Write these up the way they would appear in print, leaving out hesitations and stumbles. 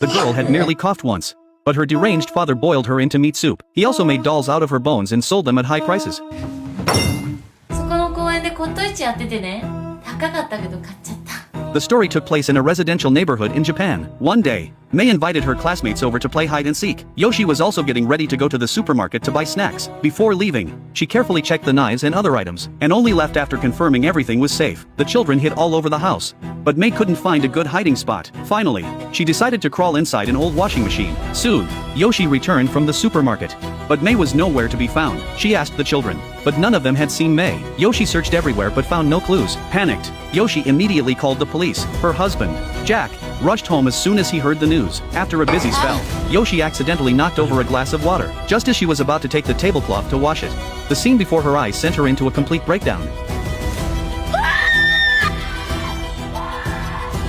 The girl had merely coughed once. But her deranged father boiled her into meat soup. He also made dolls out of her bones and sold them at high prices. そこの公園で骨董市やっててね、高かったけど買っちゃった。 The story took place in a residential neighborhood in Japan. One day, Mei invited her classmates over to play hide and seek. Yoshi was also getting ready to go to the supermarket to buy snacks. Before leaving, she carefully checked the knives and other items, and only left after confirming everything was safe. The children hid all over the house, but Mei couldn't find a good hiding spot. Finally, she decided to crawl inside an old washing machine. Soon, Yoshi returned from the supermarket, but Mei was nowhere to be found. She asked the children, but none of them had seen Mei. Yoshi searched everywhere but found no clues. Panicked, Yoshi immediately called the police. Her husband, Jack, rushed home as soon as he heard the news. After a busy spell, Yoshi accidentally knocked over a glass of water, just as she was about to take the tablecloth to wash it. The scene before her eyes sent her into a complete breakdown.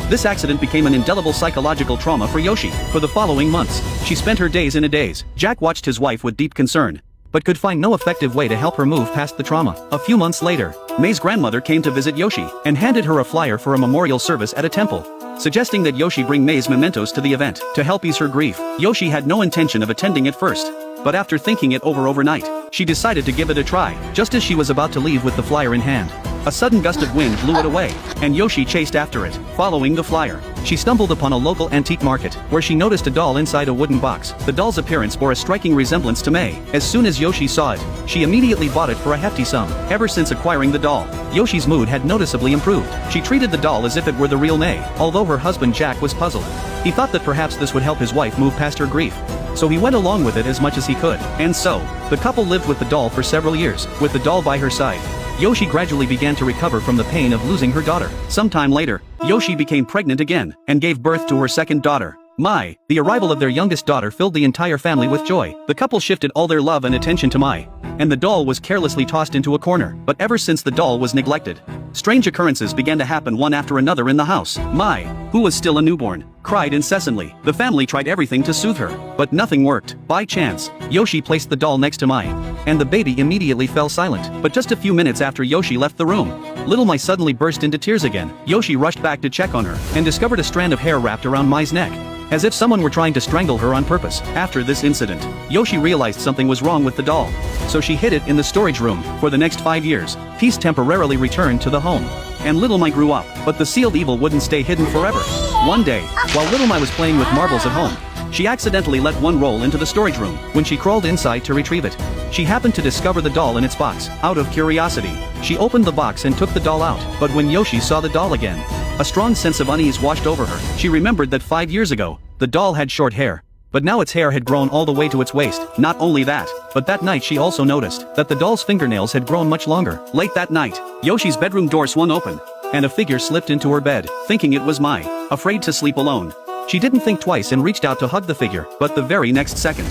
This accident became an indelible psychological trauma for Yoshi. For the following months, she spent her days in a daze. Jack watched his wife with deep concern, but could find no effective way to help her move past the trauma. A few months later, Mei's grandmother came to visit Yoshi, and handed her a flyer for a memorial service at a temple, suggesting that Yoshi bring Mei's mementos to the event. To help ease her grief, Yoshi had no intention of attending at first, but after thinking it over overnight, she decided to give it a try. Just as she was about to leave with the flyer in hand, a sudden gust of wind blew it away, and Yoshi chased after it. Following the flyer, she stumbled upon a local antique market, where she noticed a doll inside a wooden box. The doll's appearance bore a striking resemblance to Mei. As soon as Yoshi saw it, she immediately bought it for a hefty sum. Ever since acquiring the doll, Yoshi's mood had noticeably improved. She treated the doll as if it were the real Mei, although her husband Jack was puzzled. He thought that perhaps this would help his wife move past her grief, so he went along with it as much as he could. And so, the couple lived with the doll for several years. With the doll by her side, Yoshi gradually began to recover from the pain of losing her daughter. Sometime later, Yoshi became pregnant again, and gave birth to her second daughter, Mai. The arrival of their youngest daughter filled the entire family with joy. The couple shifted all their love and attention to Mai, and the doll was carelessly tossed into a corner. But ever since the doll was neglected, strange occurrences began to happen one after another in the house. Mai, who was still a newborn, cried incessantly. The family tried everything to soothe her, but nothing worked. By chance, Yoshi placed the doll next to Mai, and the baby immediately fell silent. But just a few minutes after Yoshi left the room, little Mai suddenly burst into tears again. Yoshi rushed back to check on her, and discovered a strand of hair wrapped around Mai's neck, as if someone were trying to strangle her on purpose. After this incident, Yoshi realized something was wrong with the doll, so she hid it in the storage room. For the next 5 years, peace temporarily returned to the home, and Little Mai grew up. But the sealed evil wouldn't stay hidden forever. One day, while Little Mai was playing with marbles at home, she accidentally let one roll into the storage room. When she crawled inside to retrieve it, she happened to discover the doll in its box. Out of curiosity, she opened the box and took the doll out. But when Yoshi saw the doll again, a strong sense of unease washed over her. She remembered that 5 years ago, the doll had short hair, but now its hair had grown all the way to its waist. Not only that, but that night she also noticed that the doll's fingernails had grown much longer. Late that night, Yoshi's bedroom door swung open, and a figure slipped into her bed. Thinking it was Mai, afraid to sleep alone, she didn't think twice and reached out to hug the figure. But the very next second,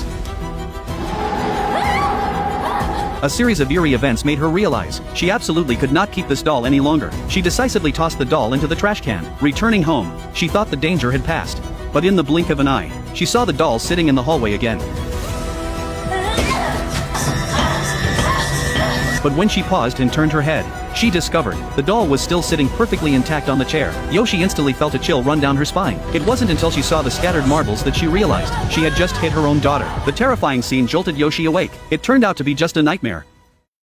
a series of eerie events made her realize she absolutely could not keep this doll any longer. She decisively tossed the doll into the trash can. Returning home, she thought the danger had passed, but in the blink of an eye, she saw the doll sitting in the hallway again. But when she paused and turned her head, she discovered the doll was still sitting perfectly intact on the chair. Yoshi instantly felt a chill run down her spine. It wasn't until she saw the scattered marbles that she realized she had just hit her own daughter. The terrifying scene jolted Yoshi awake. It turned out to be just a nightmare.